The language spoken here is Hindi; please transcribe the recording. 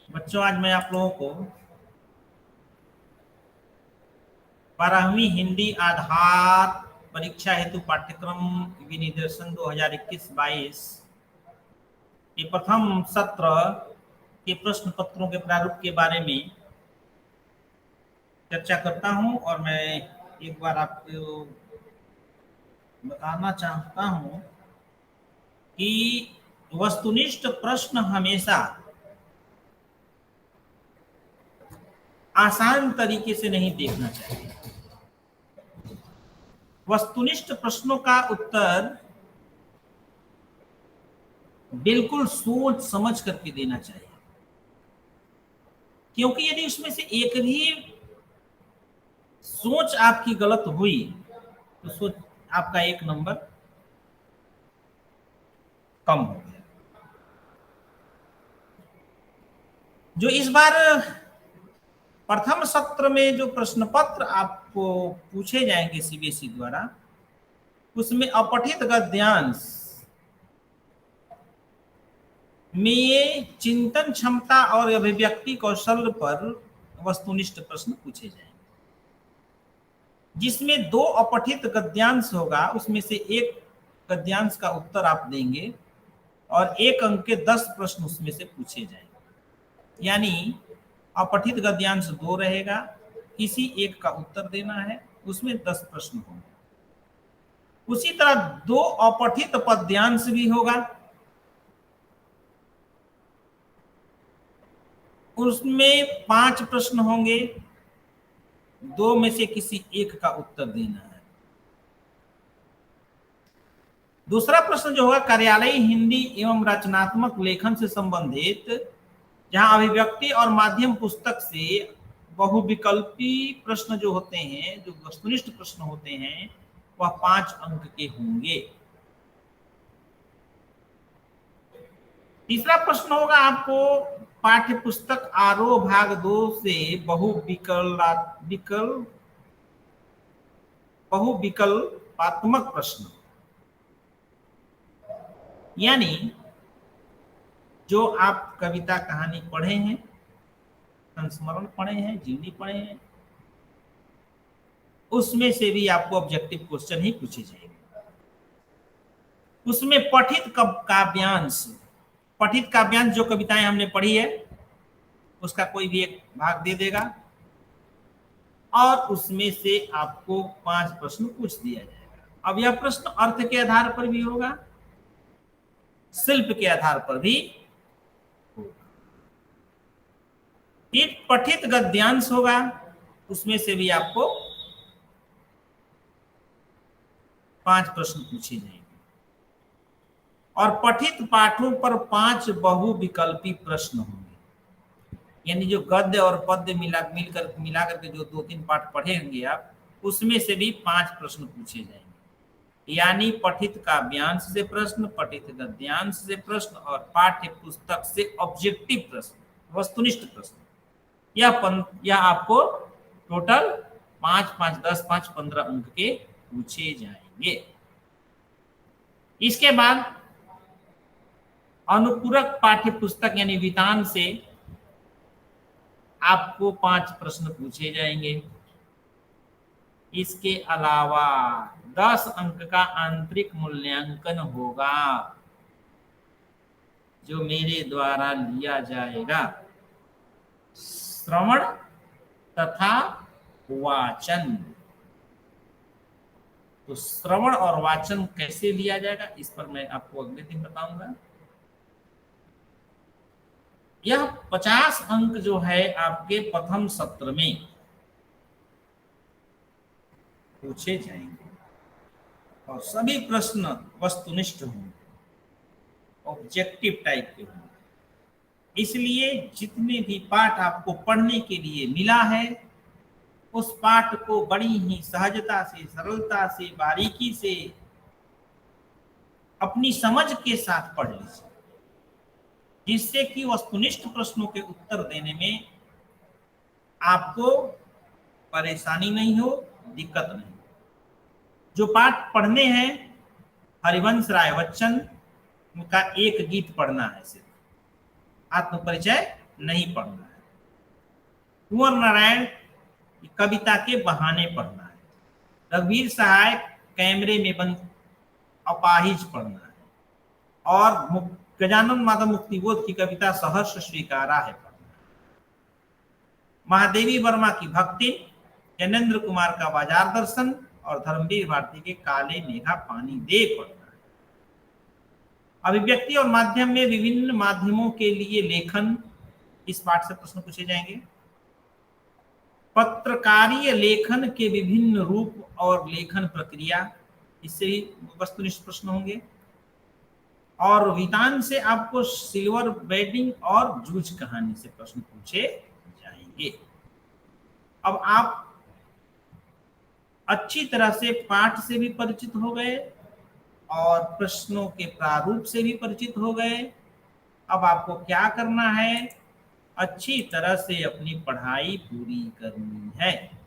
बच्चों, आज मैं आप लोगों को 12वीं हिंदी आधार परीक्षा हेतु पाठ्यक्रम विनिर्देशन 2021-22 के प्रथम सत्र के प्रश्न पत्रों के प्रारूप के बारे में चर्चा करता हूं। और मैं एक बार आपको बताना चाहता हूं कि वस्तुनिष्ठ प्रश्न हमेशा आसान तरीके से नहीं देखना चाहिए। वस्तुनिष्ठ प्रश्नों का उत्तर बिल्कुल सोच समझ करके देना चाहिए, क्योंकि यदि उसमें से एक भी सोच आपकी गलत हुई तो सोच आपका एक नंबर कम हो गया। जो इस बार प्रथम सत्र में जो प्रश्न पत्र आपको पूछे जाएंगे सीबीएसई द्वारा, उसमें अपठित गद्यांश में चिंतन क्षमता और अभिव्यक्ति कौशल पर वस्तुनिष्ठ प्रश्न पूछे जाएंगे। जिसमें 2 अपठित गद्यांश होगा, उसमें से एक गद्यांश का उत्तर आप देंगे और 1 अंक के 10 प्रश्न उसमें से पूछे जाएंगे। यानी अपठित गद्यांश 2 रहेगा, किसी एक का उत्तर देना है, उसमें 10 प्रश्न होंगे। उसी तरह 2 अपठित पद्यांश भी होगा, उसमें 5 प्रश्न होंगे, 2 में से किसी एक का उत्तर देना है। दूसरा प्रश्न जो होगा कार्यालयी हिंदी एवं रचनात्मक लेखन से संबंधित, जहां अभिव्यक्ति और माध्यम पुस्तक से बहुविकल्पी प्रश्न जो होते हैं, जो वस्तुनिष्ठ प्रश्न होते हैं, वह 5 अंक के होंगे। तीसरा प्रश्न होगा आपको पाठ्य पुस्तक आरोह भाग 2 से बहुविकल्पात्मक प्रश्न। यानी जो आप कविता कहानी पढ़े हैं, संस्मरण पढ़े हैं, जीवनी पढ़े हैं, उसमें से भी आपको ऑब्जेक्टिव क्वेश्चन ही पूछे जाएंगे। उसमें पठित काव्यांश जो कविताएं हमने पढ़ी है उसका कोई भी एक भाग दे देगा और उसमें से आपको 5 प्रश्न पूछ दिया जाएगा। अब यह प्रश्न अर्थ के आधार पर भी होगा, शिल्प के आधार पर भी होगा। एक पठित गद्यांश होगा, उसमें से भी आपको 5 प्रश्न पूछे जाएंगे। और पठित पाठों पर 5 बहुविकल्पी प्रश्न होंगे। यानी जो गद्य और पद्य मिलाकर के जो 2-3 पाठ पढ़ेंगे आप, उसमें से भी 5 प्रश्न पूछे जाएंगे। यानी पठित काव्यांश से प्रश्न, पठित गद्यांश से प्रश्न और पाठ्य पुस्तक से ऑब्जेक्टिव प्रश्न, वस्तुनिष्ठ प्रश्न। यह आपको टोटल 5, 5, 10, 5, 15 अंक के पूछे जाएंगे। इसके बाद अनुपूरक पाठ्य पुस्तक यानी वितान से आपको 5 प्रश्न पूछे जाएंगे। इसके अलावा 10 अंक का आंतरिक मूल्यांकन होगा, जो मेरे द्वारा लिया जाएगा। श्रवण तथा वाचन। तो श्रवण और वाचन कैसे लिया जाएगा, इस पर मैं आपको अगले दिन बताऊंगा। यह 50 अंक जो है आपके प्रथम सत्र में पूछे जाएंगे और सभी प्रश्न वस्तुनिष्ठ होंगे, ऑब्जेक्टिव टाइप के होंगे। इसलिए जितने भी पाठ आपको पढ़ने के लिए मिला है, उस पाठ को बड़ी ही सहजता से, सरलता से, बारीकी से, अपनी समझ के साथ पढ़ लीजिए, जिससे कि वस्तुनिष्ठ प्रश्नों के उत्तर देने में आपको परेशानी नहीं हो, दिक्कत नहीं। जो पाठ पढ़ने हैं, हरिवंश राय बच्चन का एक गीत पढ़ना है सिर्फ, आत्म परिचय नहीं पढ़ना है। कुंवर नारायण कविता के बहाने पढ़ना है। रघुवीर सहाय कैमरे में बंद अपाहिज पढ़ना है। और गजानन माधव मुक्तिबोध की कविता सहर्ष स्वीकारा है पढ़ना है। महादेवी वर्मा की भक्ति, ज्ञानेंद्र कुमार का बाजार दर्शन और धर्मवीर भारती के काले मेघा पानी दे पढ़ना है। अभिव्यक्ति और माध्यम में विभिन्न माध्यमों के लिए लेखन, इस पाठ से प्रश्न पूछे जाएंगे। पत्रकारीय लेखन के विभिन्न रूप और लेखन प्रक्रिया, इससे ही वस्तुनिष्ठ प्रश्न होंगे। और वितान से आपको सिल्वर वेडिंग और जूझ कहानी से प्रश्न पूछे जाएंगे। अब आप अच्छी तरह से पाठ से भी परिचित हो गए और प्रश्नों के प्रारूप से भी परिचित हो गए। अब आपको क्या करना है, अच्छी तरह से अपनी पढ़ाई पूरी करनी है।